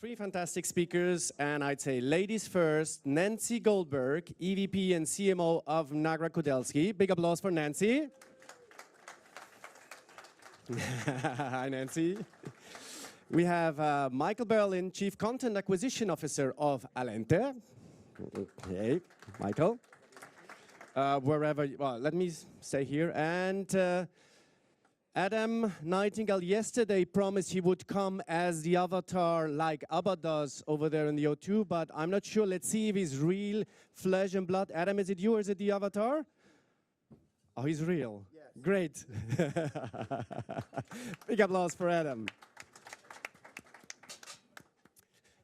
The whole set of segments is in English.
three fantastic speakers, and I'd say ladies first, Nancy Goldberg, EVP and CMO of NAGRA Kudelski. Big applause for Nancy. Hi, Nancy. We have Michael Bärlin, Chief Content Acquisition Officer of Allente. Hey, Michael. Wherever, well, let me stay here. And Adam Nightingale yesterday promised he would come as the avatar like Abba does over there in the O2, but I'm not sure. Let's see if he's real flesh and blood. Adam, is it you or is it the avatar? Oh, he's real. Yes. Great. Big applause for Adam.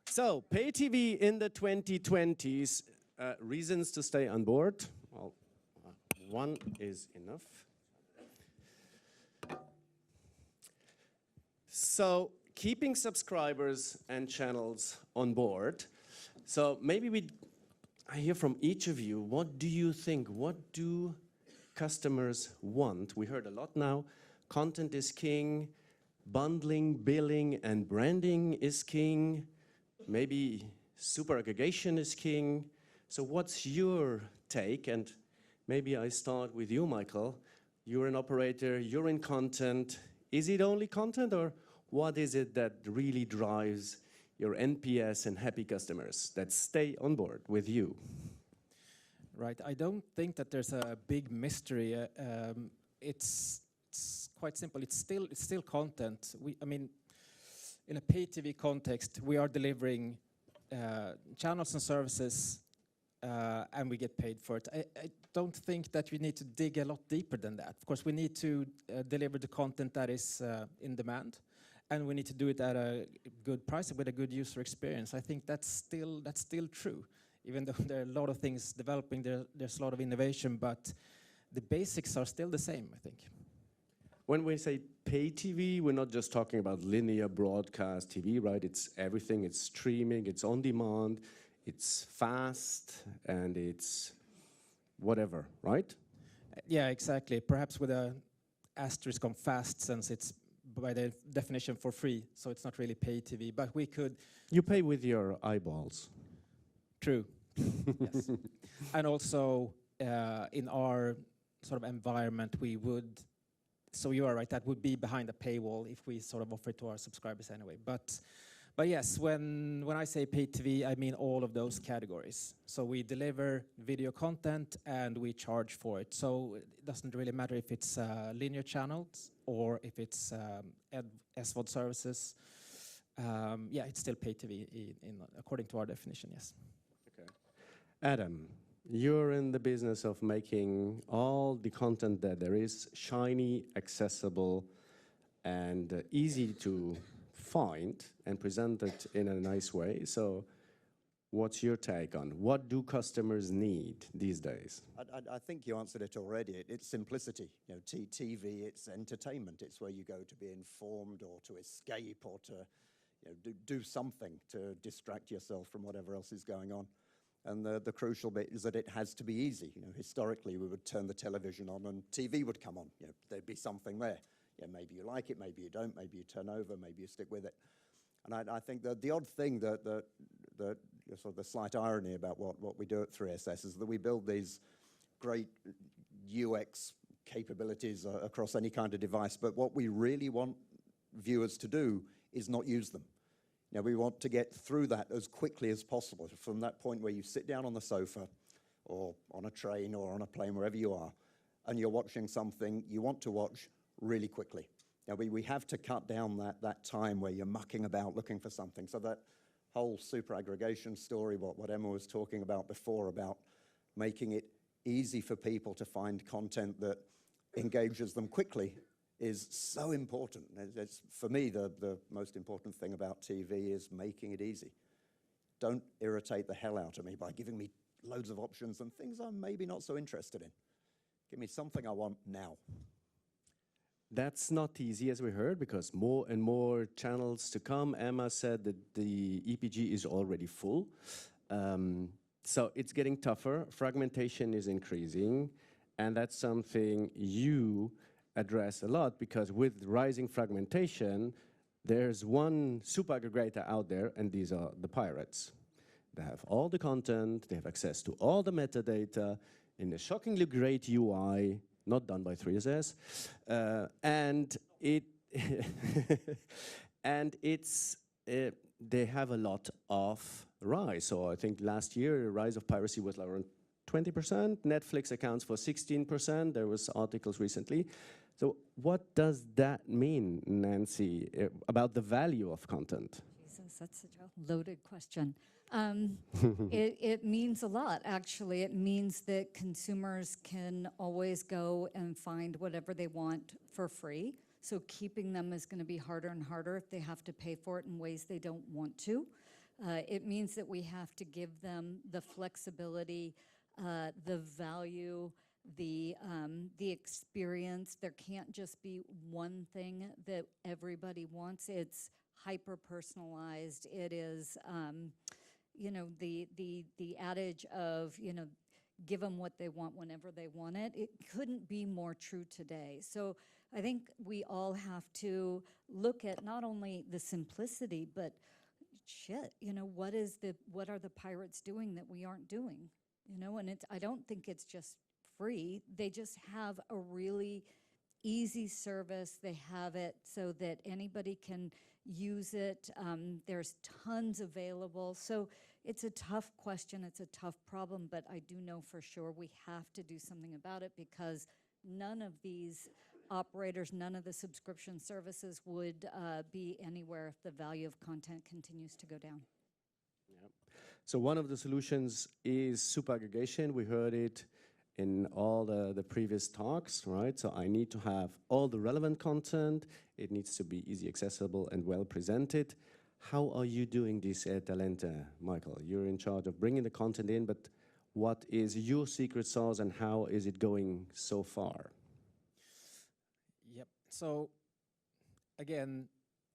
So, pay TV in the 2020s, reasons to stay on board. Well, one is enough. So, keeping subscribers and channels on board. So, maybe I hear from each of you, what do you think? What do customers want? We heard a lot now. Content is king, bundling, billing, and branding is king. Maybe super aggregation is king. So what's your take? And maybe I start with you, Michael. You're an operator, you're in content. Is it only content, or what is it that really drives your NPS and happy customers that stay on board with you? Right, I don't think that there's a big mystery. It's quite simple. It's still content. I mean, in a pay TV context, we are delivering channels and services, and we get paid for it. I don't think that we need to dig a lot deeper than that. Of course, we need to deliver the content that is in demand, and we need to do it at a good price with a good user experience. I think that's still true. Even though there are a lot of things developing, there's a lot of innovation, but the basics are still the same, I think. When we say pay TV, we're not just talking about linear broadcast TV, right? It's everything. It's streaming, it's on demand, it's fast, and it's whatever, right? Yeah, exactly. Perhaps with an asterisk on fast, since it's by the definition for free, so it's not really pay TV, but we could... You pay with your eyeballs. True, yes. And also, in our sort of environment, we would... So you are right, that would be behind a paywall if we sort of offer it to our subscribers anyway. But yes, when I say pay TV, I mean all of those categories. So we deliver video content and we charge for it. So it doesn't really matter if it's linear channels or if it's SVOD services. Yeah, it's still pay TV according to our definition, yes. Okay. Adam, you're in the business of making all the content that there is shiny, accessible, and easy to find and present it in a nice way. So what's your take on what do customers need these days? I think you answered it already. It's simplicity. You know, TV, it's entertainment. It's where you go to be informed or to escape or to do something to distract yourself from whatever else is going on. And the crucial bit is that it has to be easy. You know, historically, we would turn the television on and TV would come on. You know, there'd be something there. Yeah, maybe you like it, maybe you don't, maybe you turn over, maybe you stick with it. And I think that the odd thing that sort of the slight irony about what we do at 3SS is that we build these great UX capabilities across any kind of device, but what we really want viewers to do is not use them. You know, we want to get through that as quickly as possible, from that point where you sit down on the sofa or on a train or on a plane, wherever you are, and you're watching something you want to watch really quickly. Now, we have to cut down that time where you're mucking about looking for something. So that whole super aggregation story, what Emma was talking about before, about making it easy for people to find content that engages them quickly, is so important. It's, for me, the most important thing about TV is making it easy. Don't irritate the hell out of me by giving me loads of options and things I'm maybe not so interested in. Give me something I want now. That's not easy, as we heard, because more and more channels to come. Emma said that the EPG is already full. So it's getting tougher. Fragmentation is increasing. And that's something you address a lot, because with rising fragmentation, there's one super aggregator out there, and these are the pirates. They have all the content, they have access to all the metadata in a shockingly great UI, not done by 3SS, and it and they have a lot of rise. So I think last year, the rise of piracy was like around 20%. Netflix accounts for 16%. There was articles recently. So what does that mean, Nancy, about the value of content? Jesus, that's such a loaded question. It means a lot, actually. It means that consumers can always go and find whatever they want for free. So keeping them is going to be harder and harder if they have to pay for it in ways they don't want to. It means that we have to give them the flexibility, the value, the experience. There can't just be one thing that everybody wants. It's hyper-personalized. It is, you know, the adage of, you know, give them what they want whenever they want it. It couldn't be more true today. So I think we all have to look at not only the simplicity, but shit, you know, what are the pirates doing that we aren't doing? You know, and I don't think it's just free. They just have a really easy service. They have it so that anybody can use it. There's tons available. So it's a tough question. It's a tough problem, but I do know for sure we have to do something about it, because none of these operators, none of the subscription services would be anywhere if the value of content continues to go down. Yep. So one of the solutions is super aggregation. We heard it in all the previous talks, right? So I need to have all the relevant content. It needs to be easy accessible and well presented. How are you doing this at Allente, Michael? You're in charge of bringing the content in, but what is your secret sauce and how is it going so far? Yep. So again,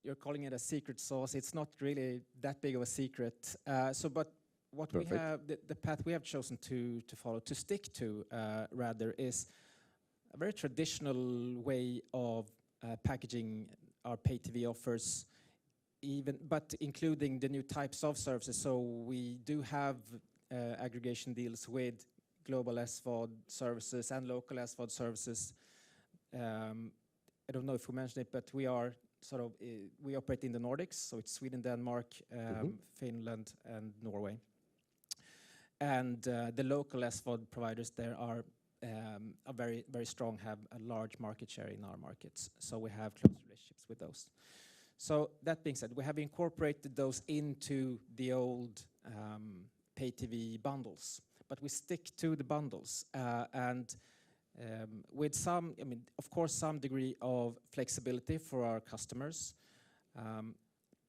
you're calling it a secret sauce. It's not really that big of a secret. But what Perfect. we have, the path we have chosen to follow, to stick to rather, is a very traditional way of packaging our pay TV offers, but including the new types of services. So we do have aggregation deals with global SVOD services and local SVOD services. I don't know if we mentioned it, but we are we operate in the Nordics, so it's Sweden, Denmark, Finland, and Norway. And the local SVOD providers there are very, very strong, have a large market share in our markets. So we have close relationships with those. So that being said, we have incorporated those into the old pay TV bundles, but we stick to the bundles with some, of course, some degree of flexibility for our customers,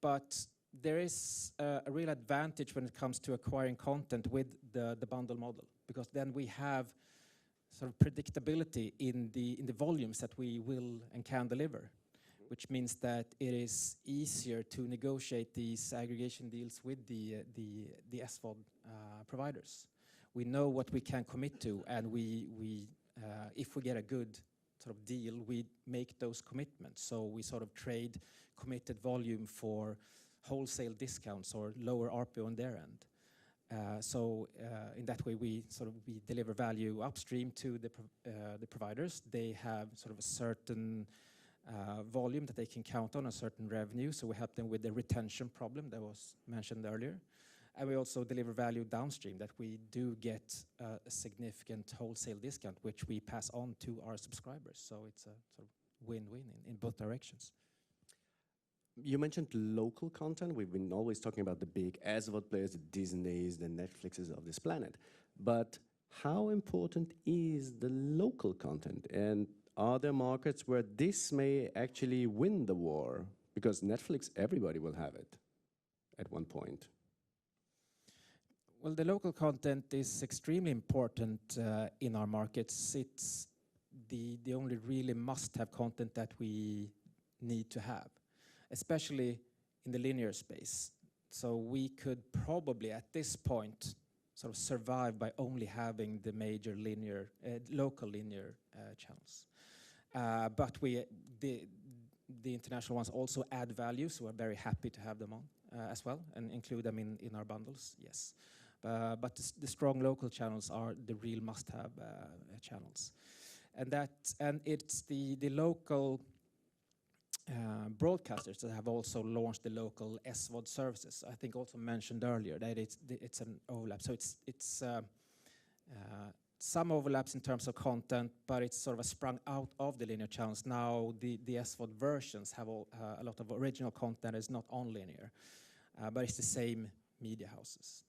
but there is a real advantage when it comes to acquiring content with the bundle model, because then we have sort of predictability in the volumes that we will and can deliver, which means that it is easier to negotiate these aggregation deals with the SVOD providers. We know what we can commit to, and we if we get a good sort of deal, we make those commitments. So we sort of trade committed volume for wholesale discounts or lower ARPU on their end. In that way, we deliver value upstream to the providers. They have sort of a certain volume that they can count on, a certain revenue. So we help them with the retention problem that was mentioned earlier. And we also deliver value downstream, that we do get a significant wholesale discount, which we pass on to our subscribers. So it's a sort of win-win in both directions. You mentioned local content. We've been always talking about the big SVOD players, the Disneys, the Netflixes of this planet. But how important is the local content? And are there markets where this may actually win the war? Because Netflix, everybody will have it at one point. Well, the local content is extremely important in our markets. It's the only really must-have content that we need to have, especially in the linear space. So we could probably, at this point, sort of survive by only having the major local linear channels. But the international ones also add value, so we're very happy to have them on as well and include them in our bundles, yes. But the strong local channels are the real must-have channels. And it's the local broadcasters that have also launched the local SVOD services. I think also mentioned earlier that it's an overlap. So it's some overlaps in terms of content, but it's sort of sprung out of the linear channels. Now the SVOD versions have a lot of original content. It's not on linear, but it's the same media houses.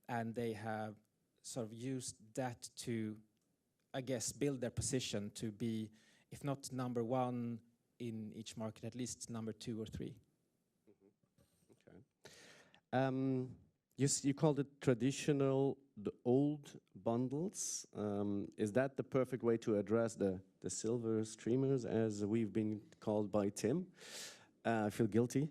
And they have sort of used that to, I guess, build their position to be, if not number one in each market, at least number 2 or 3. Okay. You called it traditional, the old bundles. Is that the perfect way to address the silver streamers, as we've been called by Tim? I feel guilty.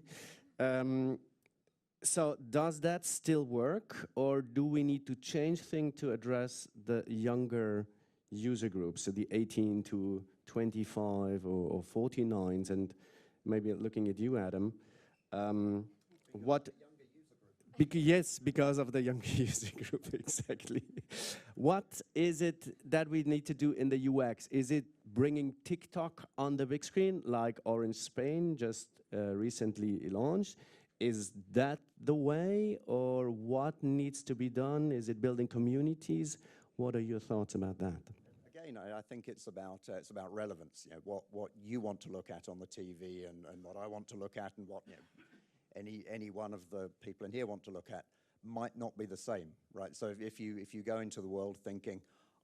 So does that still work, or do we need to change things to address the younger user groups, so the 18 to 25 or 49s, and maybe looking at you, Adam, what? Yes, because of the younger user group, exactly. What is it that we need to do in the UX? Is it bringing TikTok on the big screen, like Orange Spain just recently launched? Is that the way, or what needs to be done? Is it building communities? What are your thoughts about that? Again, I think it's about relevance. You know, what you want to look at on the TV, and what I want to look at, and what any one of the people in here want to look at might not be the same, right? So if you go into the world thinking,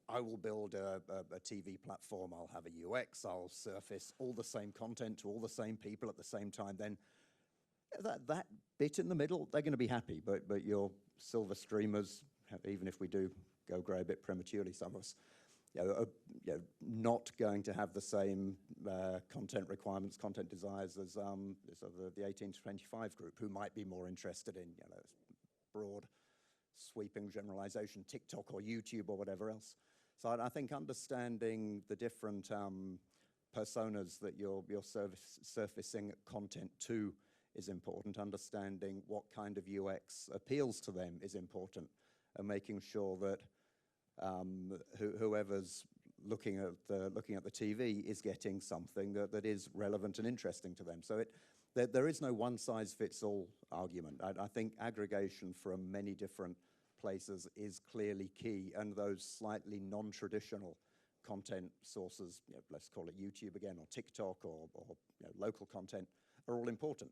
I will build a TV platform, I'll have a UX, I'll surface all the same content to all the same people at the same time, then that bit in the middle, they're going to be happy. But your silver streamers, even if we do go grey a bit prematurely, some of us, are not going to have the same content requirements, content desires as the 18 to 25 group, who might be more interested in broad, sweeping generalization, TikTok or YouTube or whatever else. So I think understanding the different personas that you're surfacing content to is important. Understanding what kind of UX appeals to them is important, and making sure that whoever's looking at the TV is getting something that is relevant and interesting to them. So there is no one-size-fits-all argument. I think aggregation from many different places is clearly key, and those slightly non-traditional content sources, let's call it YouTube again, or TikTok, or local content, are all important.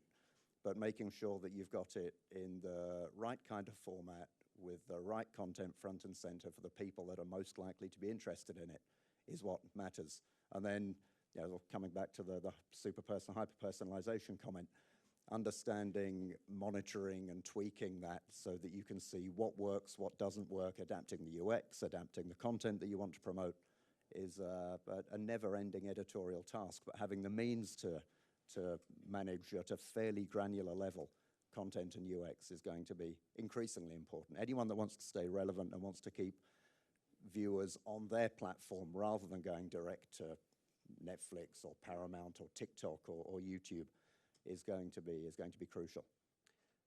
But making sure that you've got it in the right kind of format, with the right content front and center for the people that are most likely to be interested in it, is what matters. And then, coming back to the super personal, hyper-personalization comment, understanding, monitoring, and tweaking that so that you can see what works, what doesn't work, adapting the UX, adapting the content that you want to promote, is a never-ending editorial task. But having the means to manage at a fairly granular level content and UX is going to be increasingly important. Anyone that wants to stay relevant and wants to keep viewers on their platform rather than going direct to Netflix or Paramount or TikTok or YouTube is going to be crucial.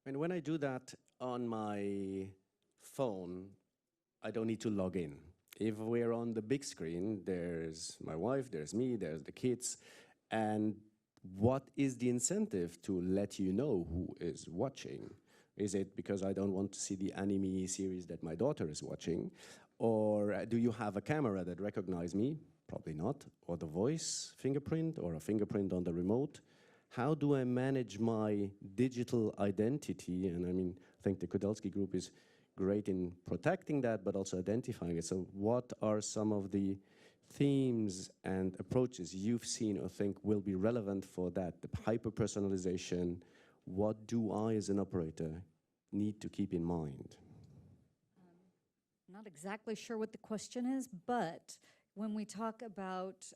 And when I do that on my phone, I don't need to log in. If we're on the big screen, there's my wife, there's me, there's the kids, and what is the incentive to let you know who is watching? Is it because I don't want to see the anime series that my daughter is watching? Or do you have a camera that recognizes me? Probably not. Or the voice fingerprint, or a fingerprint on the remote. How do I manage my digital identity? And I mean, I think the Kudelski group is great in protecting that, but also identifying it. So what are some of the themes and approaches you've seen or think will be relevant for that? The hyper-personalization, what do I as an operator need to keep in mind? Not exactly sure what the question is, but when we talk about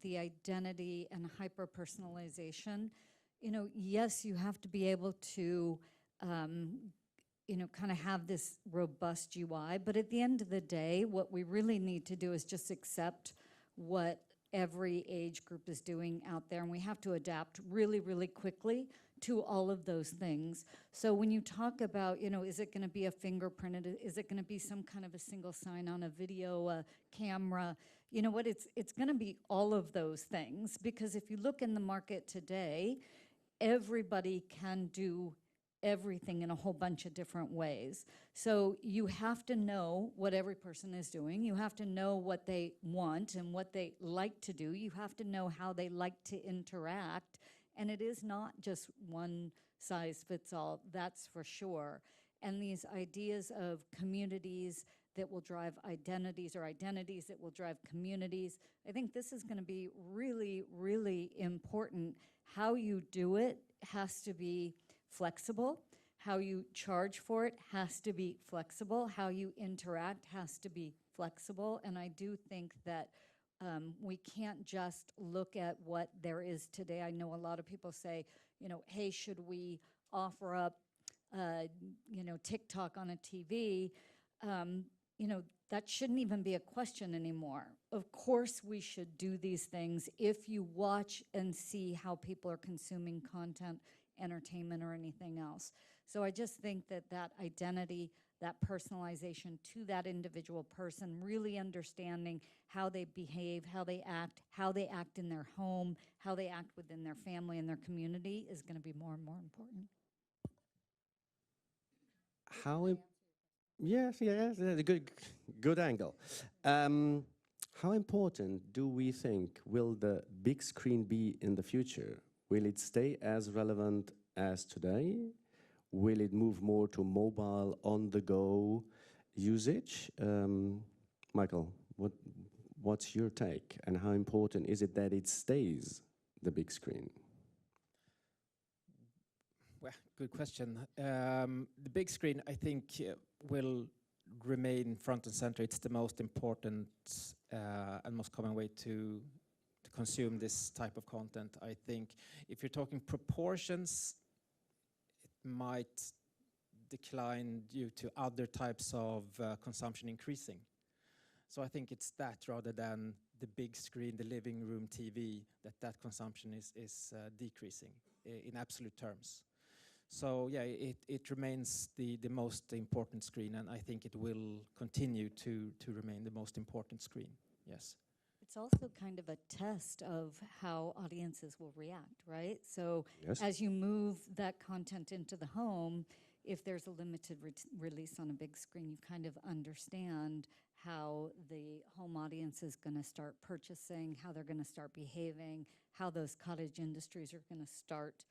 the identity and hyper-personalization, yes, you have to be able to kind of have this robust UI, but at the end of the day, what we really need to do is just accept what every age group is doing out there, and we have to adapt really, really quickly to all of those things. So when you talk about, you know, is it going to be a fingerprinted, is it going to be some kind of a single sign on a video camera, you know what, it's going to be all of those things, because if you look in the market today, everybody can do everything in a whole bunch of different ways. So you have to know what every person is doing. You have to know what they want and what they like to do. You have to know how they like to interact. And it is not just one size fits all, that's for sure. And these ideas of communities that will drive identities, or identities that will drive communities, I think this is going to be really, really important. How you do it has to be flexible. How you charge for it has to be flexible. How you interact has to be flexible. And I do think that we can't just look at what there is today. I know a lot of people say, you know, hey, should we offer up, you know, TikTok on a TV? You know, that shouldn't even be a question anymore. Of course we should do these things if you watch and see how people are consuming content, entertainment, or anything else. So I just think that that identity, that personalization to that individual person, really understanding how they behave, how they act in their home, how they act within their family and their community is going to be more and more important. Yes, that's a good angle. How important do we think will the big screen be in the future? Will it stay as relevant as today? Will it move more to mobile, on-the-go usage? Michael, what's your take, and how important is it that it stays the big screen? Well, good question. The big screen, I think, will remain front and center. It's the most important and most common way to consume this type of content. I think if you're talking proportions, it might decline due to other types of consumption increasing. So I think it's that rather than the big screen, the living room TV, that consumption is decreasing in absolute terms. So yeah, it remains the most important screen, and I think it will continue to remain the most important screen, yes. It's also kind of a test of how audiences will react, right? So Yes. as you move that content into the home, if there's a limited release on a big screen, you kind of understand how the home audience is going to start purchasing, how they're going to start behaving, how those cottage industries are going to start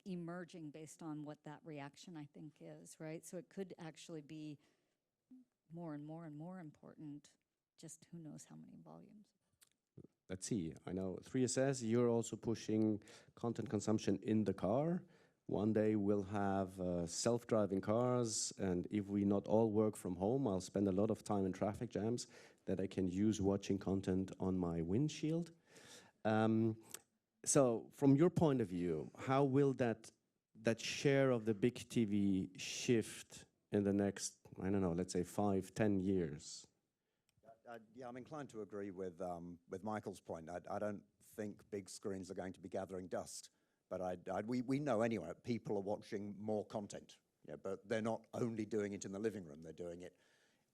emerging based on what that reaction, I think, is, right? So it could actually be more and more and more important, just who knows how many volumes. Let's see, I know 3SS, you're also pushing content consumption in the car. One day we'll have self-driving cars, and if we not all work from home, I'll spend a lot of time in traffic jams that I can use watching content on my windshield. So from your point of view, how will that share of the big TV shift in the next, I don't know, let's say 5-10 years? Yeah, I'm inclined to agree with Michael's point. I don't think big screens are going to be gathering dust, but we know anyway people are watching more content. Yeah, but they're not only doing it in the living room; they're doing it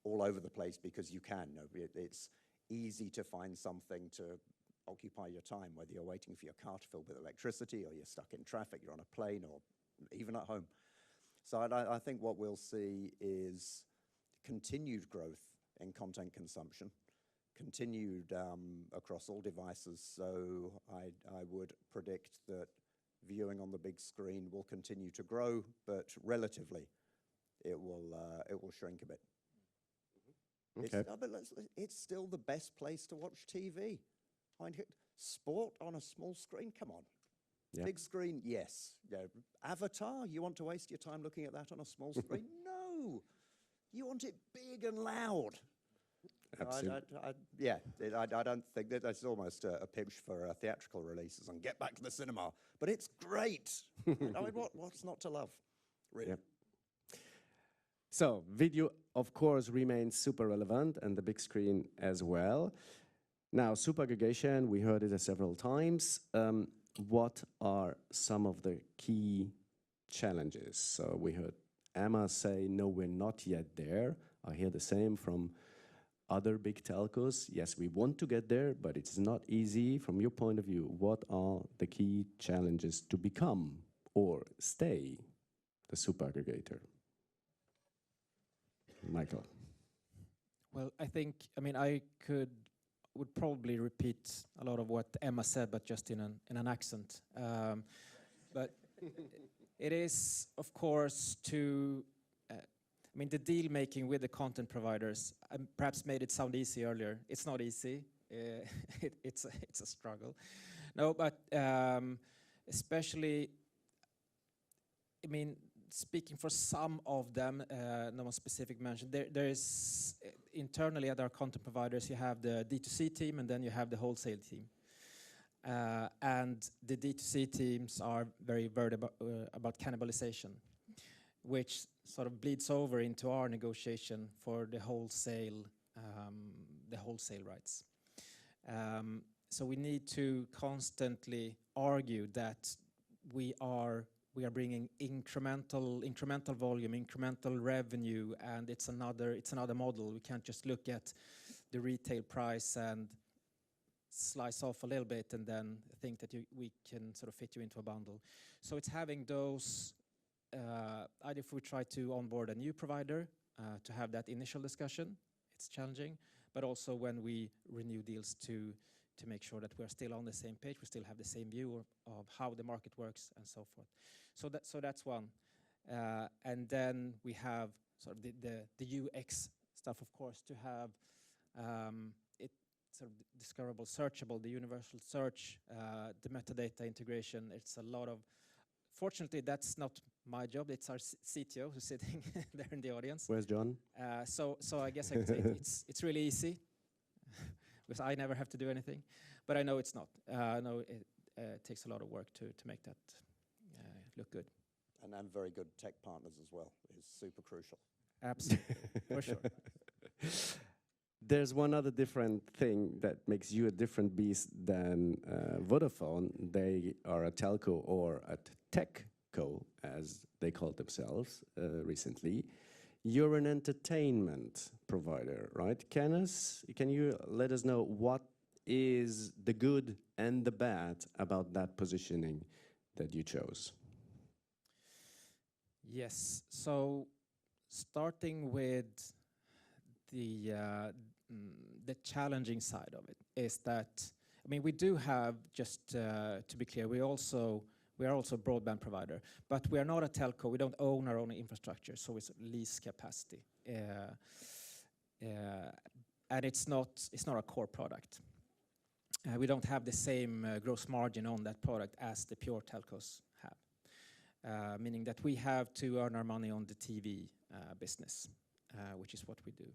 all over the place because you can. It's easy to find something to occupy your time, whether you're waiting for your car to fill with electricity, or you're stuck in traffic, you're on a plane, or even at home. So I think what we'll see is continued growth in content consumption, continued across all devices. So I would predict that viewing on the big screen will continue to grow, but relatively, it will shrink a bit. Okay. It's still the best place to watch TV. Sport on a small screen, come on. Yeah. Big screen, yes. Yeah. Avatar, you want to waste your time looking at that on a small screen? No, you want it big and loud. Absolutely. I don't think that's almost a pitch for theatrical releases and get back to the cinema. But it's great. I mean, what's not to love, really? Yep. So video, of course, remains super relevant, and the big screen as well. Now, superaggregation, we heard it several times. What are some of the key challenges? So we heard Emma say, no, we're not yet there. I hear the same from other big telcos. Yes, we want to get there, but it's not easy. From your point of view, what are the key challenges to become or stay the superaggregator? Michael. Well, I mean, would probably repeat a lot of what Emma said, but just in an accent. But it is, of course, I mean, the deal making with the content providers, perhaps made it sound easy earlier. It's not easy. It's a struggle. No, but especially, I mean, speaking for some of them, no one specific mentioned, there is internally at our content providers, you have the D2C team and then you have the wholesale team. And the D2C teams are very worried about cannibalization, which sort of bleeds over into our negotiation for the wholesale rights. So we need to constantly argue that we are bringing incremental volume, incremental revenue, and it's another model. We can't just look at the retail price and slice off a little bit and then think that we can sort of fit you into a bundle. So it's having those, either if we try to onboard a new provider, to have that initial discussion, it's challenging, but also when we renew deals to make sure that we're still on the same page, we still have the same view of how the market works and so forth. So that's one. And then we have sort of the UX stuff, of course, to have it sort of discoverable, searchable, the universal search, the metadata integration. It's a lot of, fortunately, that's not my job. It's our CTO who's sitting there in the audience. Where's John? So I guess I could say it's really easy because I never have to do anything, but I know it's not. I know it takes a lot of work to make that look good. And very good tech partners as well is super crucial. Absolutely, for sure. There's one other different thing that makes you a different beast than Vodafone. They are a telco or a techco, as they called themselves recently. You're an entertainment provider, right? Can you let us know what is the good and the bad about that positioning that you chose? Yes, so starting with the challenging side of it is that, I mean, we do have, just to be clear, we are also a broadband provider, but we are not a telco. We don't own our own infrastructure, so it's lease capacity, and it's not a core product. We don't have the same gross margin on that product as the pure telcos have, meaning that we have to earn our money on the TV business, which is what we do.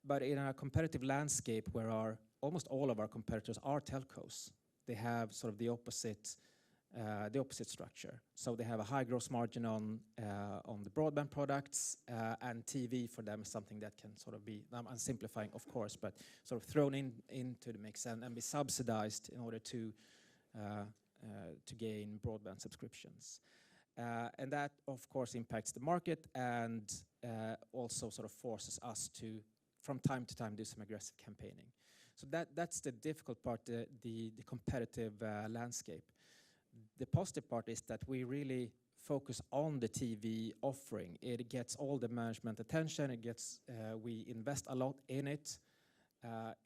But in a competitive landscape where almost all of our competitors are telcos, they have sort of the opposite structure. So they have a high gross margin on the broadband products, and TV for them is something that can sort of be, I'm simplifying of course, but sort of thrown into the mix and be subsidized in order to gain broadband subscriptions. And that of course impacts the market and also sort of forces us to, from time to time, do some aggressive campaigning. So that's the difficult part, the competitive landscape. The positive part is that we really focus on the TV offering. It gets all the management attention. We invest a lot in it.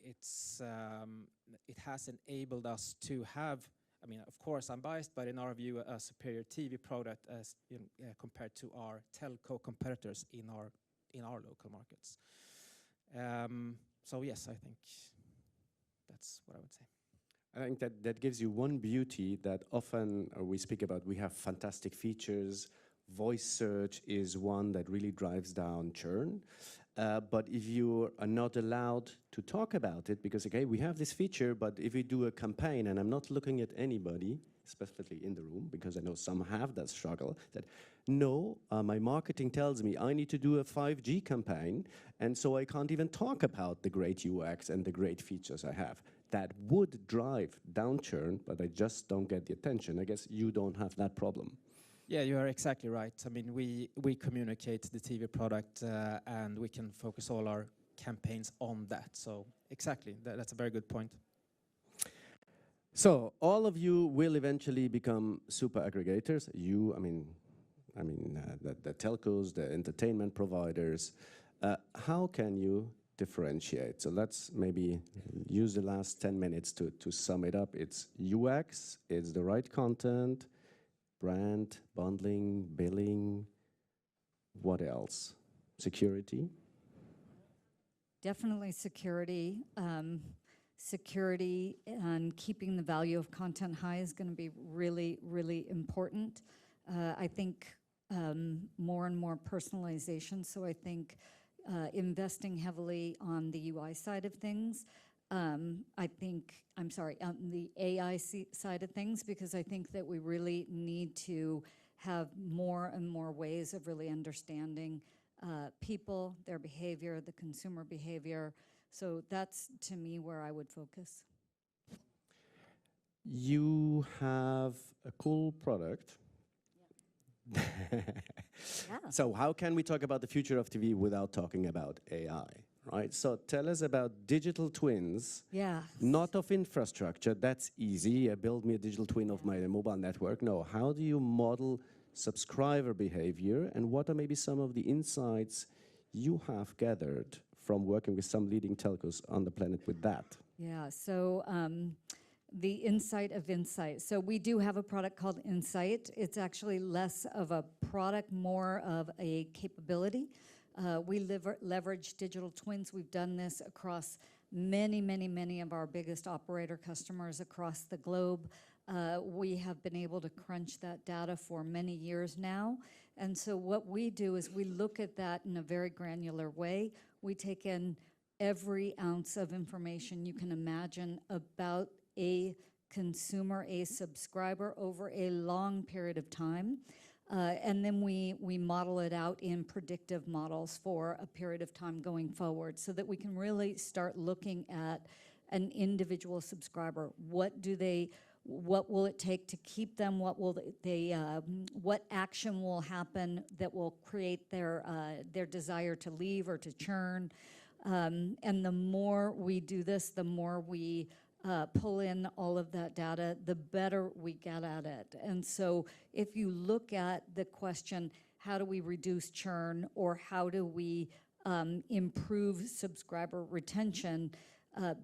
It has enabled us to have, I mean, of course, I'm biased, but in our view, a superior TV product as compared to our telco competitors in our local markets. So yes, I think that's what I would say. I think that gives you one beauty that often we speak about. We have fantastic features. Voice search is one that really drives down churn. But if you are not allowed to talk about it, because, okay, we have this feature, but if we do a campaign, and I'm not looking at anybody, specifically in the room, because I know some have that struggle, that no, my marketing tells me I need to do a 5G campaign, and so I can't even talk about the great UX and the great features I have. That would drive down churn, but I just don't get the attention. I guess you don't have that problem. Yeah, you are exactly right. I mean, we communicate the TV product and we can focus all our campaigns on that. So exactly, that's a very good point. So all of you will eventually become super aggregators. You, the telcos, the entertainment providers. How can you differentiate? So let's maybe use the last 10 minutes to sum it up. It's UX, it's the right content, brand, bundling, billing. What else? Security? Definitely security. Security and keeping the value of content high is going to be really, really important. I think more and more personalization. So I think investing heavily on the UI side of things. On the AI side of things, because I think that we really need to have more and more ways of really understanding people, their behavior, the consumer behavior. So that's, to me, where I would focus. You have a cool product. Yeah. So how can we talk about the future of TV without talking about AI, right? So tell us about digital twins. Yeah. Not of infrastructure, that's easy. Build me a digital twin of my mobile network. No, how do you model subscriber behavior, and what are maybe some of the insights you have gathered from working with some leading telcos on the planet with that? Yeah, so the insight of insight. So we do have a product called Insight. It's actually less of a product, more of a capability. We leverage digital twins. We've done this across many of our biggest operator customers across the globe. We have been able to crunch that data for many years now. And so what we do is we look at that in a very granular way. We take in every ounce of information you can imagine about a consumer, a subscriber over a long period of time. And then we model it out in predictive models for a period of time going forward, so that we can really start looking at an individual subscriber. What will it take to keep them? What action will happen that will create their desire to leave or to churn? And the more we do this, the more we pull in all of that data, the better we get at it. And so if you look at the question, how do we reduce churn, or how do we improve subscriber retention,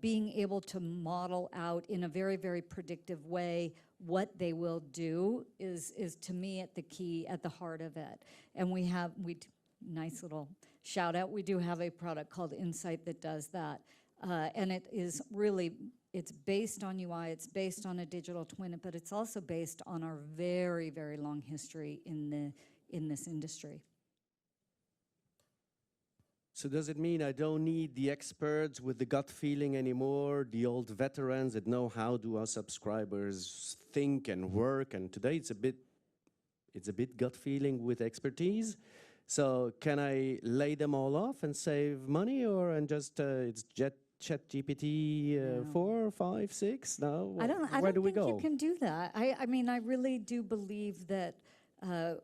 being able to model out in a very, very predictive way what they will do is to me at the heart of it. And nice little shout out, we do have a product called Insight that does that. And it is really, it's based on UI, it's based on a digital twin, but it's also based on our very, very long history in this industry. So does it mean I don't need the experts with the gut feeling anymore, the old veterans that know how do our subscribers think and work? And today it's a bit gut feeling with expertise. So can I lay them all off and save money, and just it's ChatGPT 4, 5, 6? No, where do we go? I don't think you can do that. I mean, I really do believe that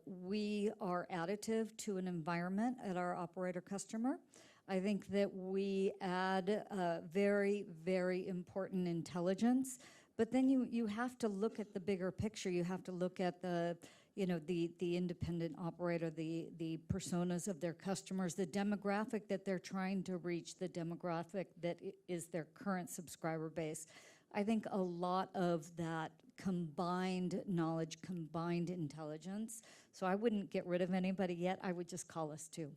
we are additive to an environment at our operator customer. I think that we add very, very important intelligence, but then you have to look at the bigger picture. You have to look at the independent operator, the personas of their customers, the demographic that they're trying to reach, the demographic that is their current subscriber base. I think a lot of that combined knowledge, combined intelligence. So I wouldn't get rid of anybody yet. I would just call us too.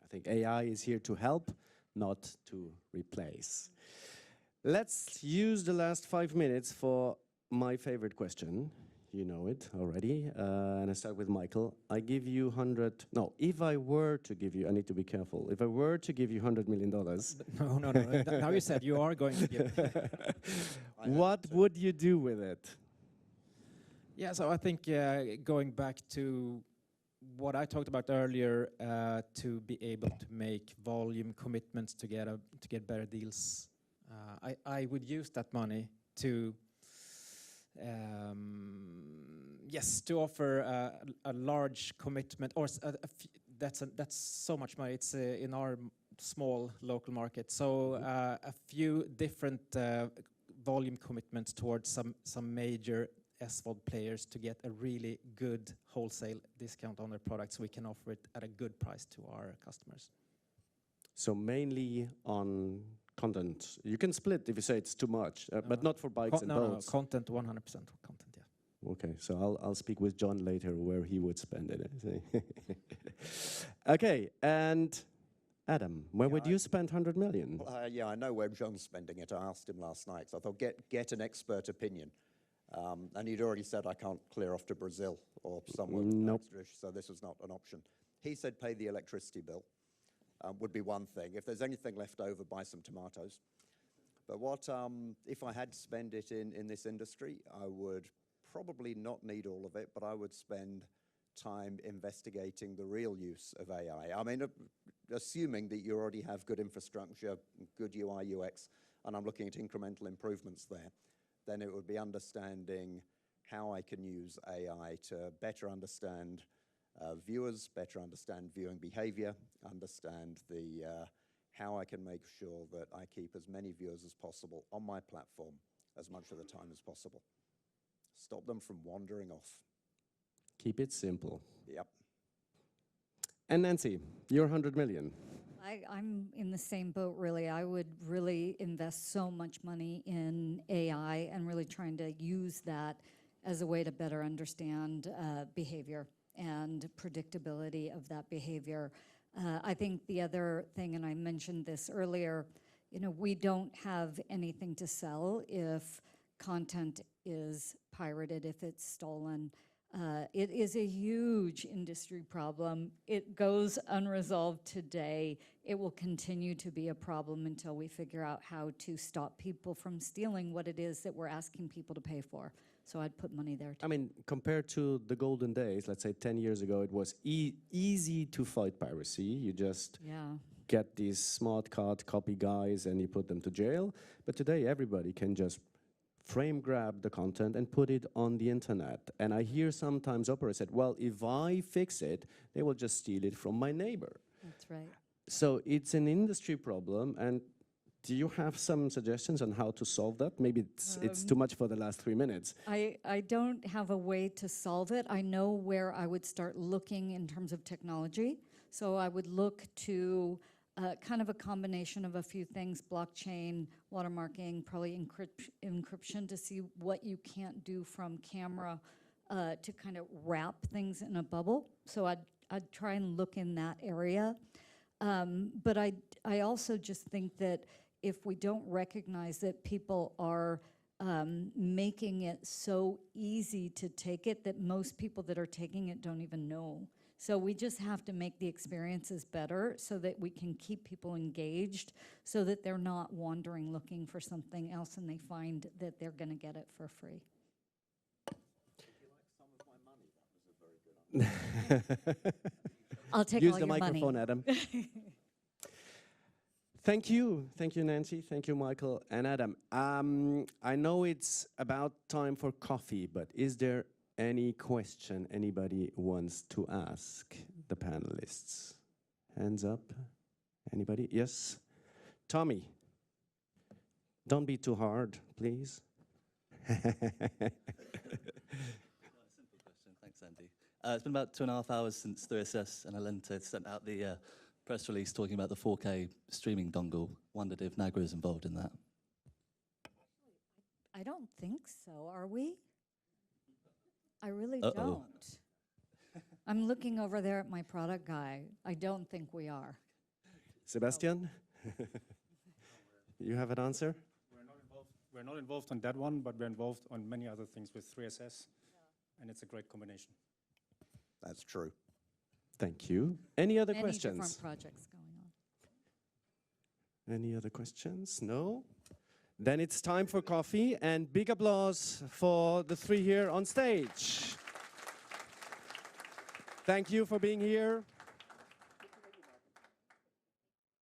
I think AI is here to help, not to replace. Let's use the last 5 minutes for my favorite question. You know it already. And I start with Michael. I give you if I were to give you, I need to be careful. If I were to give you $100 million. No. Now you said you are going to give. What would you do with it? Yeah, so I think going back to what I talked about earlier, to be able to make volume commitments to get better deals, I would use that money to to offer a large commitment, or that's so much money. It's in our small local market, so a few different volume commitments towards some major SVOD players to get a really good wholesale discount on their products. We can offer it at a good price to our customers. So mainly on content. You can split if you say it's too much, but not for bikes and boats. No, content, 100% content, yeah. Okay, so I'll speak with John later where he would spend it. Okay, and Adam, where would you spend 100 million? Yeah, I know where John's spending it. I asked him last night, so I thought get an expert opinion. And he'd already said I can't clear off to Brazil or somewhere Nope. so this was not an option. He said pay the electricity bill would be one thing. If there's anything left over, buy some tomatoes. But what if I had to spend it in this industry, I would probably not need all of it, but I would spend time investigating the real use of AI. I mean, assuming that you already have good infrastructure, good UI, UX, and I'm looking at incremental improvements there, then it would be understanding how I can use AI to better understand viewers, better understand viewing behavior, understand how I can make sure that I keep as many viewers as possible on my platform as much of the time as possible. Stop them from wandering off. Keep it simple. Yep. And Nancy, your 100 million. I'm in the same boat, really. I would really invest so much money in AI and really trying to use that as a way to better understand behavior and predictability of that behavior. I think the other thing, and I mentioned this earlier, we don't have anything to sell if content is pirated, if it's stolen. It is a huge industry problem. It goes unresolved today. It will continue to be a problem until we figure out how to stop people from stealing what it is that we're asking people to pay for. So I'd put money there too. I mean, compared to the golden days, let's say 10 years ago, it was easy to fight piracy. You just get these smart card copy guys and you put them to jail. But today, everybody can just frame grab the content and put it on the internet. And I hear sometimes operators said, well, if I fix it, they will just steal it from my neighbor. That's right. So it's an industry problem. And do you have some suggestions on how to solve that? Maybe it's too much for the last 3 minutes. I don't have a way to solve it. I know where I would start looking in terms of technology. So I would look to kind of a combination of a few things: blockchain, watermarking, probably encryption, to see what you can't do from camera to kind of wrap things in a bubble. So I'd try and look in that area. But I also just think that if we don't recognize that people are making it so easy to take it, that most people that are taking it don't even know. So we just have to make the experiences better so that we can keep people engaged, so that they're not wandering looking for something else and they find that they're going to get it for free. If you like some of my money, that was a very good answer. I'll take Use all the your microphone, money. Adam. Thank you, Nancy. Thank you, Michael and Adam. I know it's about time for coffee, but is there any question anybody wants to ask the panelists? Hands up. Anybody? Yes? Tommy, don't be too hard, please. Simple question. Thanks, Andy. It's been about 2.5 hours since 3SS and Allente sent out the press release talking about the 4K streaming dongle. Wondered if NAGRA is involved in that. I don't think so. Are we? I really don't. I'm looking over there at my product guy. I don't think we are. Sebastian, you have an answer? We're not involved on that one, but we're involved on many other things with 3SS, and it's a great combination. That's true. Thank you. Any other Many questions? different projects going on. Any other questions? No? Then it's time for coffee, and big applause for the three here on stage. Thank you for being here.